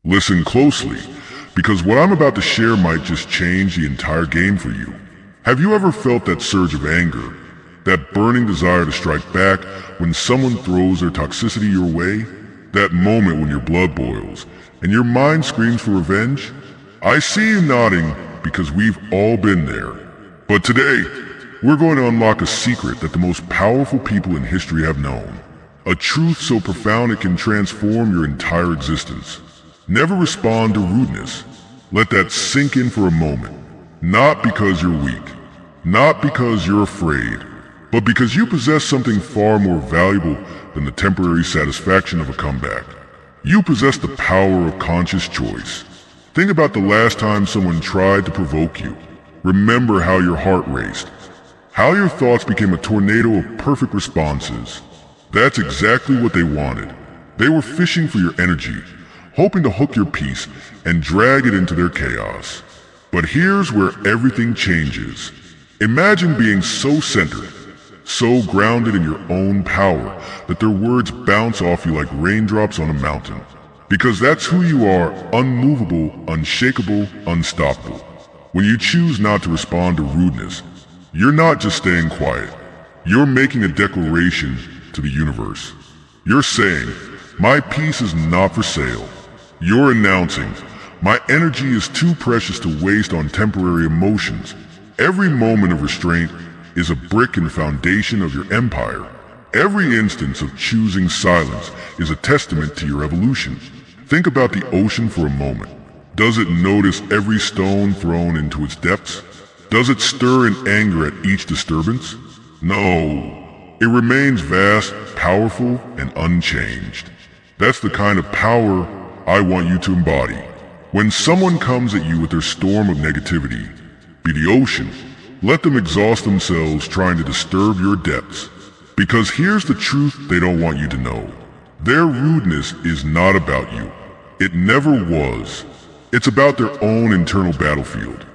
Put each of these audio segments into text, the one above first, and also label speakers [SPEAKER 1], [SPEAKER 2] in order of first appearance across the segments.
[SPEAKER 1] Listen closely, because what I'm about to share might just change the entire game for you. Have you ever felt that surge of anger, that burning desire to strike back when someone throws their toxicity your way? That moment when your blood boils and your mind screams for revenge? I see you nodding because we've all been there. But today, we're going to unlock a secret that the most powerful people in history have known. A truth so profound it can transform your entire existence. Never respond to rudeness. Let that sink in for a moment. Not because you're weak, not because you're afraid, but because you possess something far more valuable than the temporary satisfaction of a comeback. You possess the power of conscious choice. Think about the last time someone tried to provoke you. Remember how your heart raced, how your thoughts became a tornado of perfect responses. That's exactly what they wanted. They were fishing for your energy, hoping to hook your peace and drag it into their chaos. But here's where everything changes. Imagine being so centered, so grounded in your own power that their words bounce off you like raindrops on a mountain. Because that's who you are, unmovable, unshakable, unstoppable. When you choose not to respond to rudeness, you're not just staying quiet. You're making a declaration to the universe. You're saying, my peace is not for sale. You're announcing, my energy is too precious to waste on temporary emotions. Every moment of restraint is a brick in the foundation of your empire. Every instance of choosing silence is a testament to your evolution. Think about the ocean for a moment. Does it notice every stone thrown into its depths? Does it stir in anger at each disturbance? No. It remains vast, powerful, and unchanged. That's the kind of power I want you to embody. When someone comes at you with their storm of negativity, be the ocean. Let them exhaust themselves trying to disturb your depths. Because here's the truth they don't want you to know. Their rudeness is not about you. It never was. It's about their own internal battlefield,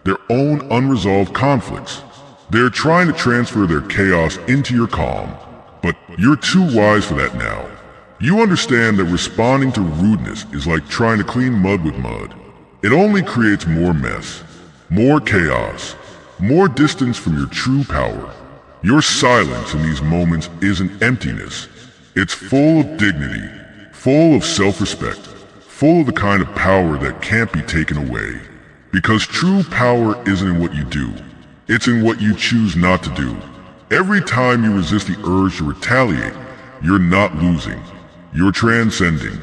[SPEAKER 1] their own unresolved conflicts. They're trying to transfer their chaos into your calm, but you're too wise for that now. You understand that responding to rudeness is like trying to clean mud with mud. It only creates more mess, more chaos, more distance from your true power. Your silence in these moments isn't emptiness. It's full of dignity, full of self-respect, full of the kind of power that can't be taken away. Because true power isn't in what you do, it's in what you choose not to do. Every time you resist the urge to retaliate, you're not losing. You're transcending.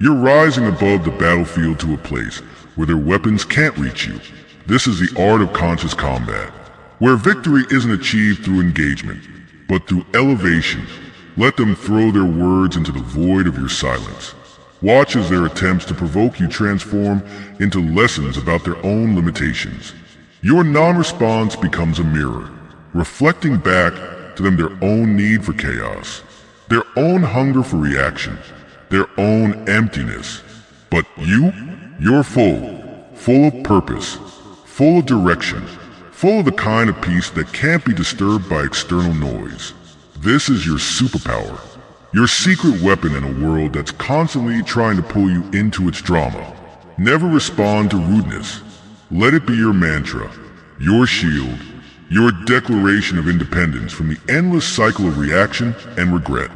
[SPEAKER 1] You're rising above the battlefield to a place where their weapons can't reach you. This is the art of conscious combat, where victory isn't achieved through engagement, but through elevation. Let them throw their words into the void of your silence. Watch as their attempts to provoke you transform into lessons about their own limitations. Your non-response becomes a mirror, reflecting back to them their own need for chaos, their own hunger for reaction, their own emptiness. But you're full of purpose, full of direction, full of the kind of peace that can't be disturbed by external noise. This is your superpower, your secret weapon in a world that's constantly trying to pull you into its drama. Never respond to rudeness. Let it be your mantra, your shield, your declaration of independence from the endless cycle of reaction and regret.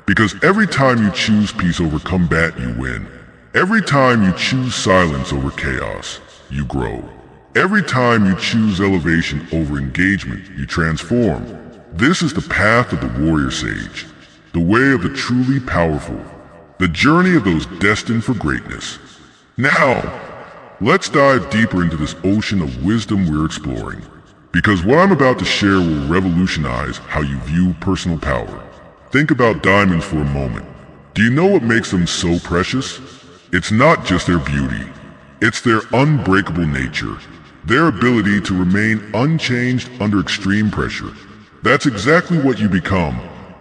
[SPEAKER 1] Because every time you choose peace over combat, you win. Every time you choose silence over chaos, you grow. Every time you choose elevation over engagement, you transform. This is the path of the warrior sage, the way of the truly powerful, the journey of those destined for greatness. Now, let's dive deeper into this ocean of wisdom we're exploring. Because what I'm about to share will revolutionize how you view personal power. Think about diamonds for a moment. Do you know what makes them so precious? It's not just their beauty. It's their unbreakable nature, their ability to remain unchanged under extreme pressure. That's exactly what you become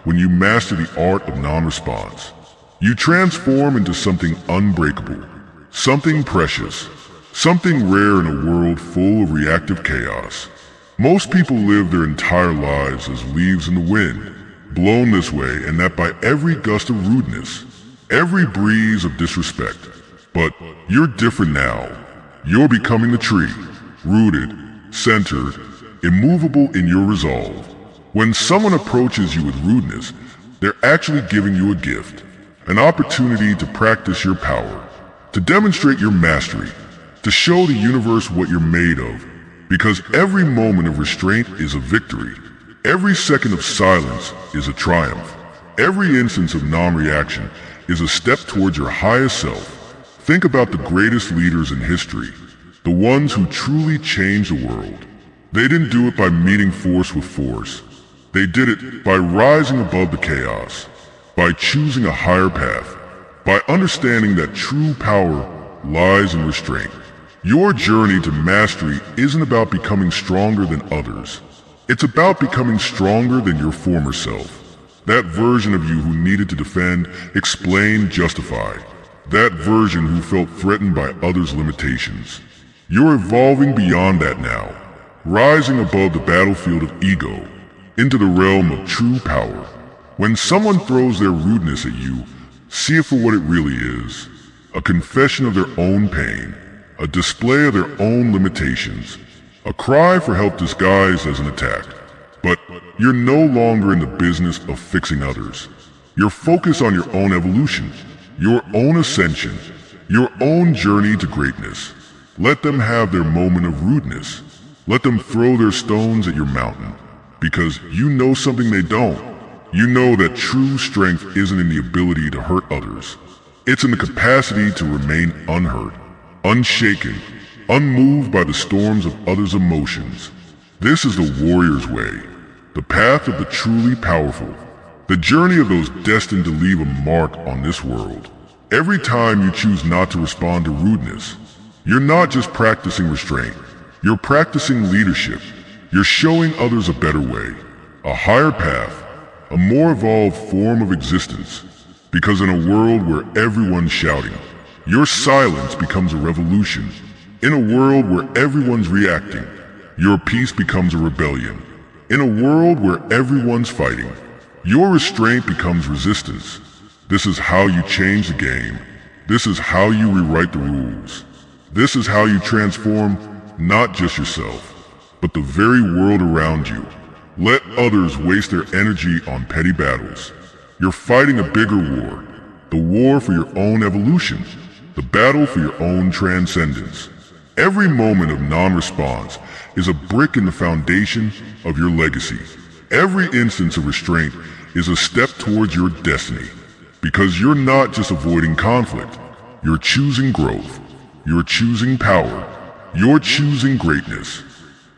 [SPEAKER 1] when you master the art of non-response. You transform into something unbreakable, something precious, something rare in a world full of reactive chaos. Most people live their entire lives as leaves in the wind, blown this way and that by every gust of rudeness, every breeze of disrespect. But you're different now. You're becoming the tree, rooted, centered, immovable in your resolve. When someone approaches you with rudeness, they're actually giving you a gift, an opportunity to practice your power, to demonstrate your mastery, to show the universe what you're made of. Because every moment of restraint is a victory. Every second of silence is a triumph. Every instance of non-reaction is a step towards your highest self. Think about the greatest leaders in history, the ones who truly changed the world. They didn't do it by meeting force with force. They did it by rising above the chaos, by choosing a higher path, by understanding that true power lies in restraint. Your journey to mastery isn't about becoming stronger than others. It's about becoming stronger than your former self. That version of you who needed to defend, explain, justify. That version who felt threatened by others' limitations. You're evolving beyond that now, rising above the battlefield of ego, into the realm of true power. When someone throws their rudeness at you, see it for what it really is. A confession of their own pain, a display of their own limitations, a cry for help disguised as an attack. But you're no longer in the business of fixing others. You're focused on your own evolution, your own ascension, your own journey to greatness. Let them have their moment of rudeness. Let them throw their stones at your mountain. Because you know something they don't. You know that true strength isn't in the ability to hurt others. It's in the capacity to remain unhurt, unshaken, unmoved by the storms of others' emotions. This is the warrior's way, the path of the truly powerful, the journey of those destined to leave a mark on this world. Every time you choose not to respond to rudeness, you're not just practicing restraint, you're practicing leadership. You're showing others a better way, a higher path, a more evolved form of existence. Because in a world where everyone's shouting, your silence becomes a revolution. In a world where everyone's reacting, your peace becomes a rebellion. In a world where everyone's fighting, your restraint becomes resistance. This is how you change the game. This is how you rewrite the rules. This is how you transform not just yourself, but the very world around you. Let others waste their energy on petty battles. You're fighting a bigger war, the war for your own evolution, the battle for your own transcendence. Every moment of non-response is a brick in the foundation of your legacy. Every instance of restraint is a step towards your destiny. Because you're not just avoiding conflict, you're choosing growth, you're choosing power, you're choosing greatness.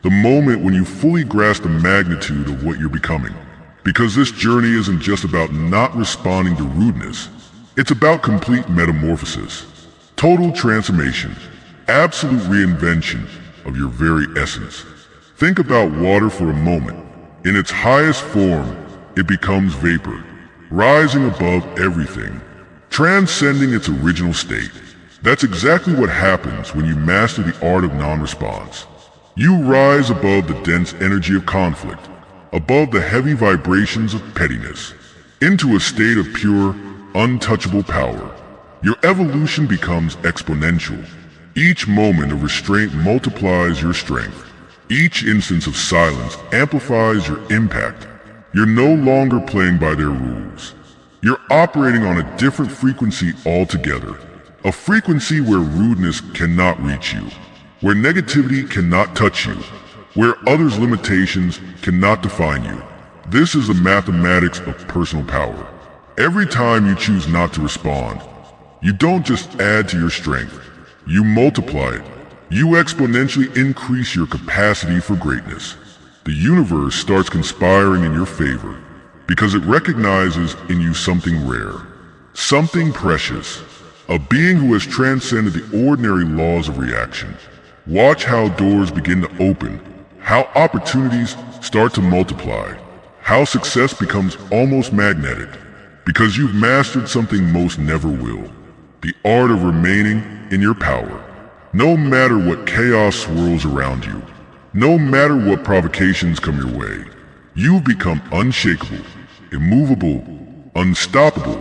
[SPEAKER 1] The moment when you fully grasp the magnitude of what you're becoming. Because this journey isn't just about not responding to rudeness. It's about complete metamorphosis, total transformation, absolute reinvention of your very essence. Think about water for a moment. In its highest form, it becomes vapor, rising above everything, transcending its original state. That's exactly what happens when you master the art of non-response. You rise above the dense energy of conflict, above the heavy vibrations of pettiness, into a state of pure, untouchable power. Your evolution becomes exponential. Each moment of restraint multiplies your strength. Each instance of silence amplifies your impact. You're no longer playing by their rules. You're operating on a different frequency altogether. A frequency where rudeness cannot reach you, where negativity cannot touch you, where others' limitations cannot define you. This is the mathematics of personal power. Every time you choose not to respond, you don't just add to your strength, you multiply it. You exponentially increase your capacity for greatness. The universe starts conspiring in your favor because it recognizes in you something rare, something precious, a being who has transcended the ordinary laws of reaction. Watch how doors begin to open, how opportunities start to multiply, how success becomes almost magnetic, because you've mastered something most never will, the art of remaining in your power. No matter what chaos swirls around you, no matter what provocations come your way, you've become unshakable, immovable, unstoppable.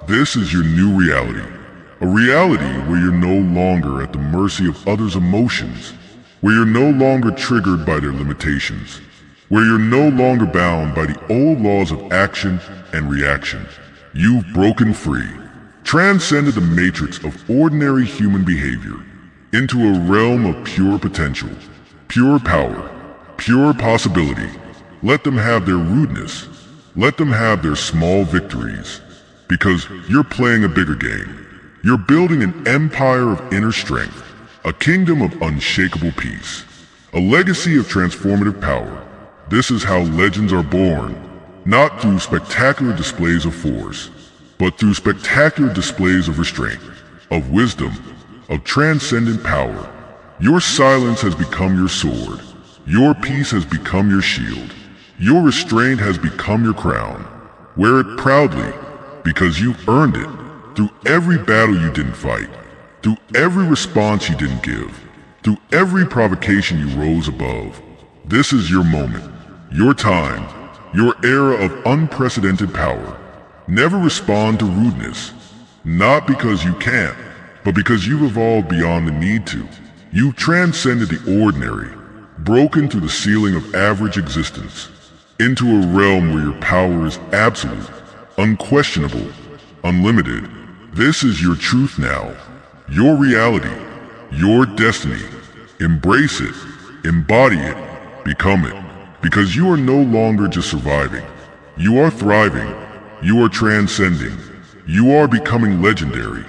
[SPEAKER 1] This is your new reality. A reality where you're no longer at the mercy of others' emotions, where you're no longer triggered by their limitations, where you're no longer bound by the old laws of action and reaction. You've broken free, transcended the matrix of ordinary human behavior into a realm of pure potential, pure power, pure possibility. Let them have their rudeness. Let them have their small victories. Because you're playing a bigger game. You're building an empire of inner strength, a kingdom of unshakable peace, a legacy of transformative power. This is how legends are born, not through spectacular displays of force, but through spectacular displays of restraint, of wisdom, of transcendent power. Your silence has become your sword. Your peace has become your shield. Your restraint has become your crown. Wear it proudly, because you've earned it. Through every battle you didn't fight, through every response you didn't give, through every provocation you rose above. This is your moment, your time, your era of unprecedented power. Never respond to rudeness, not because you can't, but because you've evolved beyond the need to. You've transcended the ordinary, broken through the ceiling of average existence, into a realm where your power is absolute, unquestionable, unlimited. This is your truth now, your reality, your destiny. Embrace it, embody it, become it, because you are no longer just surviving. You are thriving, you are transcending, you are becoming legendary.